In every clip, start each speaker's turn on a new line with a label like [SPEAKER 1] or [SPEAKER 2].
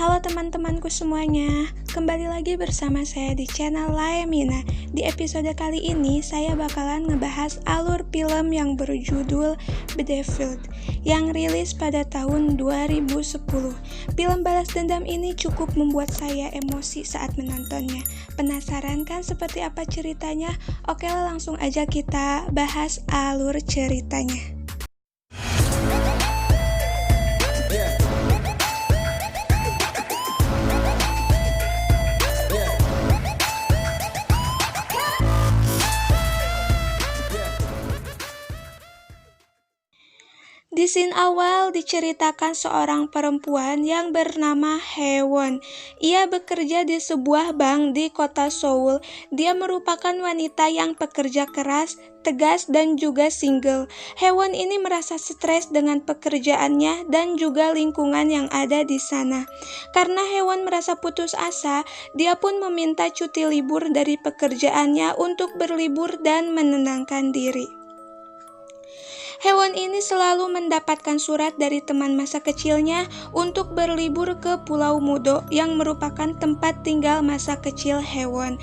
[SPEAKER 1] Halo teman-temanku semuanya, kembali lagi bersama saya di channel Layamina. Di episode kali ini saya bakalan ngebahas alur film yang berjudul Battlefield yang rilis pada tahun 2010. Film balas dendam ini cukup membuat saya emosi saat menontonnya. Penasaran kan seperti apa ceritanya? Oke, langsung aja kita bahas alur ceritanya. Di scene awal diceritakan seorang perempuan yang bernama Haewon. Ia bekerja di sebuah bank di kota Seoul. Dia merupakan wanita yang pekerja keras, tegas, dan juga single. Haewon ini merasa stres dengan pekerjaannya dan juga lingkungan yang ada di sana. Karena Haewon merasa putus asa, dia pun meminta cuti libur dari pekerjaannya untuk berlibur dan menenangkan diri. Haewon ini selalu mendapatkan surat dari teman masa kecilnya untuk berlibur ke Pulau Mudo yang merupakan tempat tinggal masa kecil Haewon.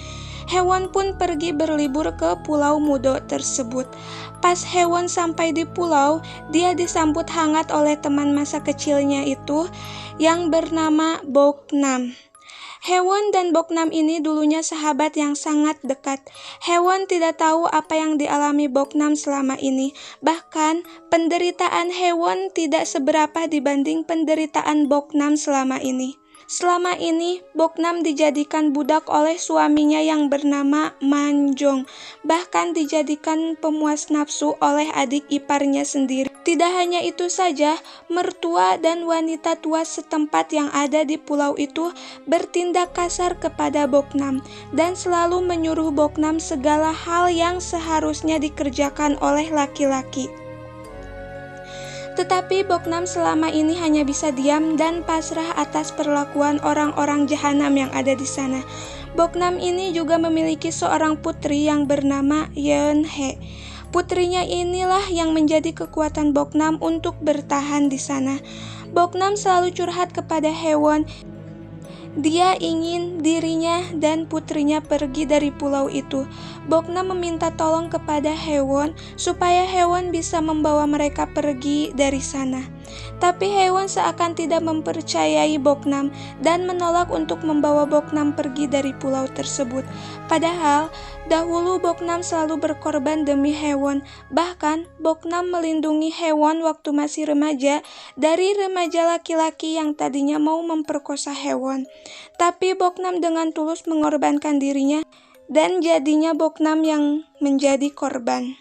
[SPEAKER 1] Haewon pun pergi berlibur ke Pulau Mudo tersebut. Pas Haewon sampai di pulau, dia disambut hangat oleh teman masa kecilnya itu yang bernama Boknam. Haewon dan Boknam ini dulunya sahabat yang sangat dekat. Haewon tidak tahu apa yang dialami Boknam selama ini. Bahkan, penderitaan Haewon tidak seberapa dibanding penderitaan Boknam selama ini. Selama ini, Boknam dijadikan budak oleh suaminya yang bernama Manjong. Bahkan dijadikan pemuas nafsu oleh adik iparnya sendiri. Tidak hanya itu saja, mertua dan wanita tua setempat yang ada di pulau itu bertindak kasar kepada Boknam dan selalu menyuruh Boknam segala hal yang seharusnya dikerjakan oleh laki-laki. Tetapi Boknam selama ini hanya bisa diam dan pasrah atas perlakuan orang-orang jahanam yang ada di sana. Boknam ini juga memiliki seorang putri yang bernama Yeonhae. Putrinya inilah yang menjadi kekuatan Boknam untuk bertahan di sana. Boknam selalu curhat kepada Haewon. Dia ingin dirinya dan putrinya pergi dari pulau itu. Boknam meminta tolong kepada Haewon supaya Haewon bisa membawa mereka pergi dari sana. Tapi Haewon seakan tidak mempercayai Boknam dan menolak untuk membawa Boknam pergi dari pulau tersebut. Padahal, dahulu Boknam selalu berkorban demi Haewon. Bahkan, Boknam melindungi Haewon waktu masih remaja dari remaja laki-laki yang tadinya mau memperkosa Haewon. Tapi Boknam dengan tulus mengorbankan dirinya dan jadinya Boknam yang menjadi korban.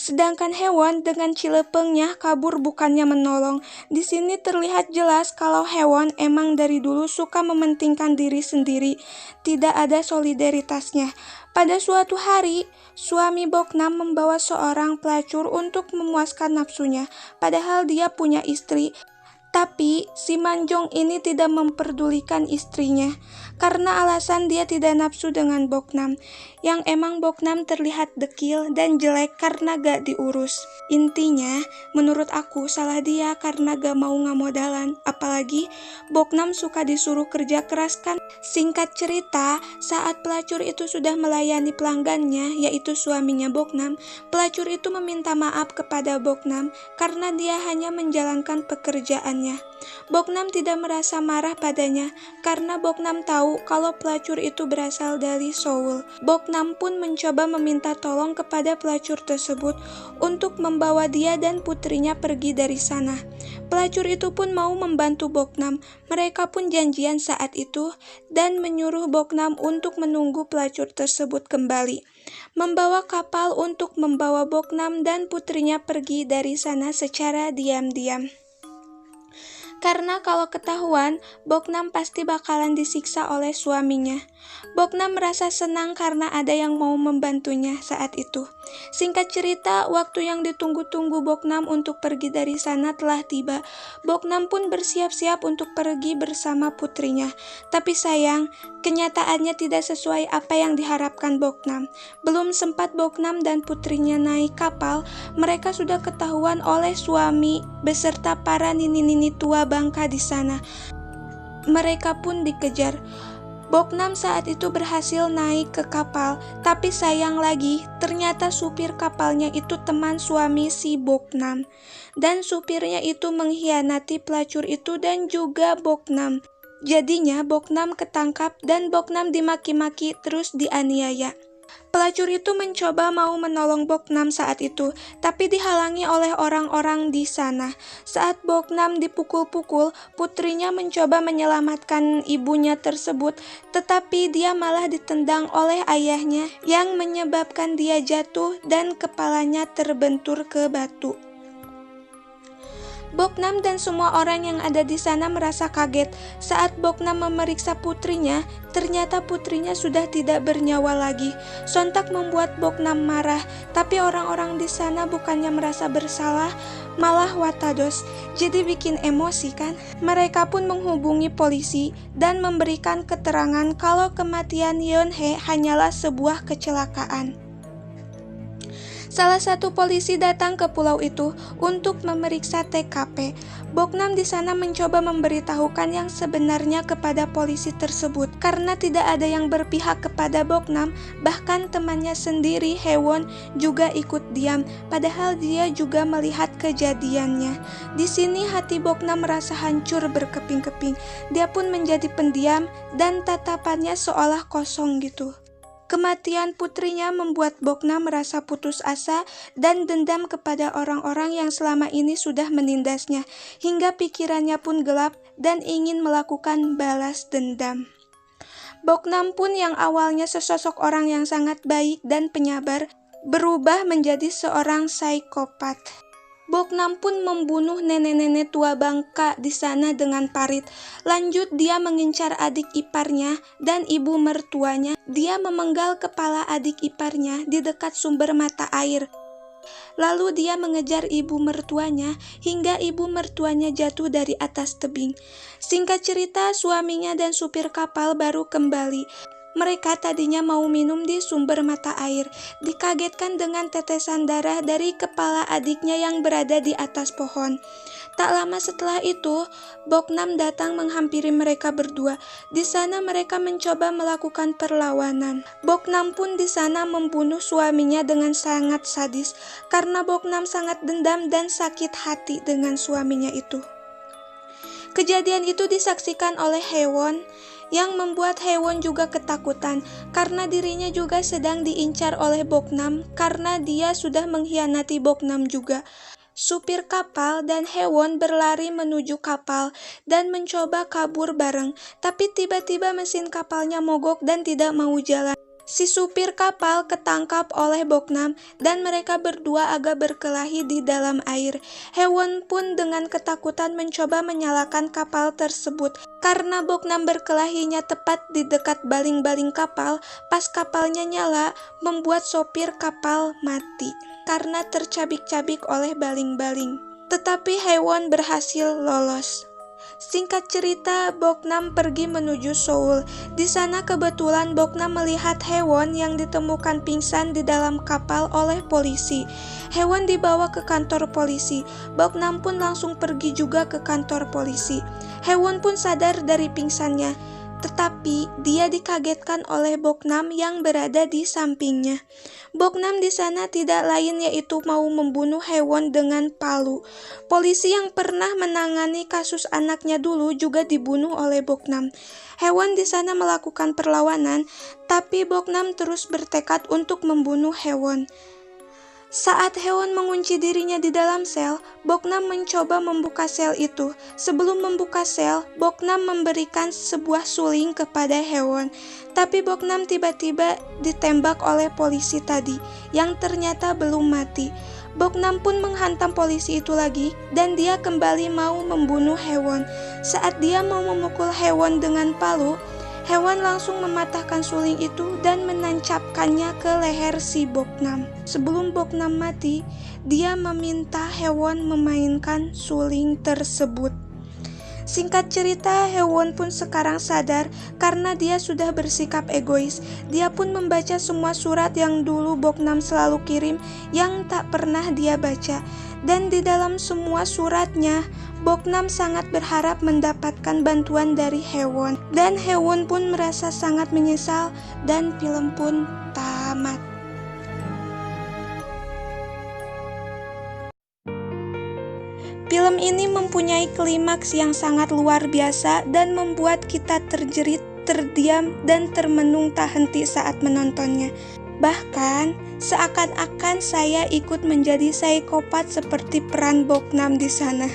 [SPEAKER 1] Sedangkan Haewon dengan cilepengnya kabur bukannya menolong. Di sini terlihat jelas kalau Haewon emang dari dulu suka mementingkan diri sendiri, tidak ada solidaritasnya. Pada suatu hari, suami Boknam membawa seorang pelacur untuk memuaskan nafsunya, padahal dia punya istri. Tapi si Manjong ini tidak memperdulikan istrinya karena alasan dia tidak nafsu dengan Boknam, yang emang Boknam terlihat dekil dan jelek karena gak diurus. Intinya, menurut aku salah dia karena gak mau ngamodalan, apalagi Boknam suka disuruh kerja keras kan. Singkat cerita, saat pelacur itu sudah melayani pelanggannya, yaitu suaminya Boknam, pelacur itu meminta maaf kepada Boknam karena dia hanya menjalankan pekerjaan. Boknam tidak merasa marah padanya karena Boknam tahu kalau pelacur itu berasal dari Seoul. Boknam pun mencoba meminta tolong kepada pelacur tersebut untuk membawa dia dan putrinya pergi dari sana. Pelacur itu pun mau membantu Boknam. Mereka pun janjian saat itu dan menyuruh Boknam untuk menunggu pelacur tersebut kembali, membawa kapal untuk membawa Boknam dan putrinya pergi dari sana secara diam-diam. Karena kalau ketahuan, Boknam pasti bakalan disiksa oleh suaminya. Boknam merasa senang karena ada yang mau membantunya saat itu. Singkat cerita, waktu yang ditunggu-tunggu Boknam untuk pergi dari sana telah tiba. Boknam pun bersiap-siap untuk pergi bersama putrinya. Tapi sayang, kenyataannya tidak sesuai apa yang diharapkan Boknam. Belum sempat Boknam dan putrinya naik kapal, mereka sudah ketahuan oleh suami beserta para nini-nini tua bangka di sana. Mereka pun dikejar. Boknam saat itu berhasil naik ke kapal, tapi sayang lagi, ternyata supir kapalnya itu teman suami si Boknam. Dan supirnya itu mengkhianati pelacur itu dan juga Boknam. Jadinya Boknam ketangkap dan Boknam dimaki-maki terus dianiaya. Pelacur itu mencoba mau menolong Boknam saat itu, tapi dihalangi oleh orang-orang di sana. Saat Boknam dipukul-pukul, putrinya mencoba menyelamatkan ibunya tersebut, tetapi dia malah ditendang oleh ayahnya yang menyebabkan dia jatuh dan kepalanya terbentur ke batu. Boknam dan semua orang yang ada di sana merasa kaget saat Boknam memeriksa putrinya. Ternyata putrinya sudah tidak bernyawa lagi. Sontak membuat Boknam marah, tapi orang-orang di sana bukannya merasa bersalah, malah watados. Jadi bikin emosi kan? Mereka pun menghubungi polisi dan memberikan keterangan kalau kematian Yeonhae hanyalah sebuah kecelakaan. Salah satu polisi datang ke pulau itu untuk memeriksa TKP. Boknam di sana mencoba memberitahukan yang sebenarnya kepada polisi tersebut. Karena tidak ada yang berpihak kepada Boknam, bahkan temannya sendiri, Haewon, juga ikut diam, padahal dia juga melihat kejadiannya. Di sini hati Boknam merasa hancur berkeping-keping. Dia pun menjadi pendiam dan tatapannya seolah kosong gitu. Kematian putrinya membuat Boknam merasa putus asa dan dendam kepada orang-orang yang selama ini sudah menindasnya, hingga pikirannya pun gelap dan ingin melakukan balas dendam. Boknam pun yang awalnya sesosok orang yang sangat baik dan penyabar, berubah menjadi seorang psikopat. Boknam pun membunuh nenek-nenek tua Bangka di sana dengan parit. Lanjut dia mengincar adik iparnya dan ibu mertuanya. Dia memenggal kepala adik iparnya di dekat sumber mata air. Lalu dia mengejar ibu mertuanya hingga ibu mertuanya jatuh dari atas tebing. Singkat cerita, suaminya dan supir kapal baru kembali. Mereka tadinya mau minum di sumber mata air, dikagetkan dengan tetesan darah dari kepala adiknya yang berada di atas pohon. Tak lama setelah itu, Boknam datang menghampiri mereka berdua. Di sana mereka mencoba melakukan perlawanan. Boknam pun di sana membunuh suaminya dengan sangat sadis, karena Boknam sangat dendam dan sakit hati dengan suaminya itu. Kejadian itu disaksikan oleh Haewon, yang membuat Haewon juga ketakutan karena dirinya juga sedang diincar oleh Boknam karena dia sudah mengkhianati Boknam juga. Supir kapal dan Haewon berlari menuju kapal dan mencoba kabur bareng, tapi tiba-tiba mesin kapalnya mogok dan tidak mau jalan. Si supir kapal ketangkap oleh Boknam dan mereka berdua agak berkelahi di dalam air. Haewon pun dengan ketakutan mencoba menyalakan kapal tersebut. Karena Boknam berkelahinya tepat di dekat baling-baling kapal, pas kapalnya nyala, membuat sopir kapal mati karena tercabik-cabik oleh baling-baling. Tetapi Haewon berhasil lolos. Singkat cerita, Boknam pergi menuju Seoul. Di sana kebetulan Boknam melihat Haewon yang ditemukan pingsan di dalam kapal oleh polisi. Haewon dibawa ke kantor polisi. Boknam pun langsung pergi juga ke kantor polisi. Haewon pun sadar dari pingsannya, tetapi dia dikagetkan oleh Boknam yang berada di sampingnya. Boknam di sana tidak lain yaitu mau membunuh Haewon dengan palu. Polisi yang pernah menangani kasus anaknya dulu juga dibunuh oleh Boknam. Haewon di sana melakukan perlawanan, tapi Boknam terus bertekad untuk membunuh Haewon. Saat Haewon mengunci dirinya di dalam sel, Boknam mencoba membuka sel itu. Sebelum membuka sel, Boknam memberikan sebuah suling kepada Haewon. Tapi Boknam tiba-tiba ditembak oleh polisi tadi, yang ternyata belum mati. Boknam pun menghantam polisi itu lagi, dan dia kembali mau membunuh Haewon. Saat dia mau memukul Haewon dengan palu, Haewon langsung mematahkan suling itu dan menancapkannya ke leher si Boknam. Sebelum Boknam mati, dia meminta Haewon memainkan suling tersebut. Singkat cerita, Haewon pun sekarang sadar karena dia sudah bersikap egois. Dia pun membaca semua surat yang dulu Boknam selalu kirim yang tak pernah dia baca. Dan di dalam semua suratnya, Boknam sangat berharap mendapatkan bantuan dari Haewon, dan Haewon pun merasa sangat menyesal dan film pun tamat. Film ini mempunyai klimaks yang sangat luar biasa dan membuat kita terjerit, terdiam, dan termenung tak henti saat menontonnya. Bahkan, seakan-akan saya ikut menjadi psikopat seperti peran Boknam di sana.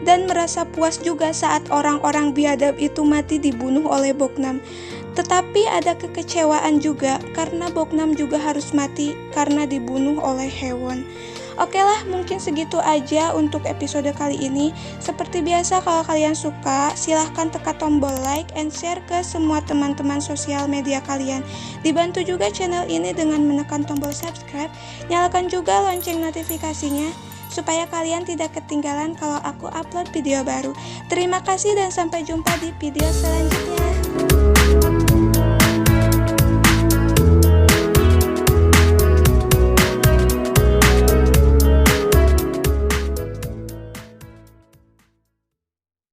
[SPEAKER 1] Dan merasa puas juga saat orang-orang biadab itu mati dibunuh oleh Boknam. Tetapi ada kekecewaan juga karena Boknam juga harus mati karena dibunuh oleh Haewon. Oke lah, mungkin segitu aja untuk episode kali ini. Seperti biasa, kalau kalian suka, silahkan tekan tombol like and share ke semua teman-teman sosial media kalian. Dibantu juga channel ini dengan menekan tombol subscribe. Nyalakan juga lonceng notifikasinya, supaya kalian tidak ketinggalan kalau aku upload video baru. Terima kasih dan sampai jumpa di video selanjutnya.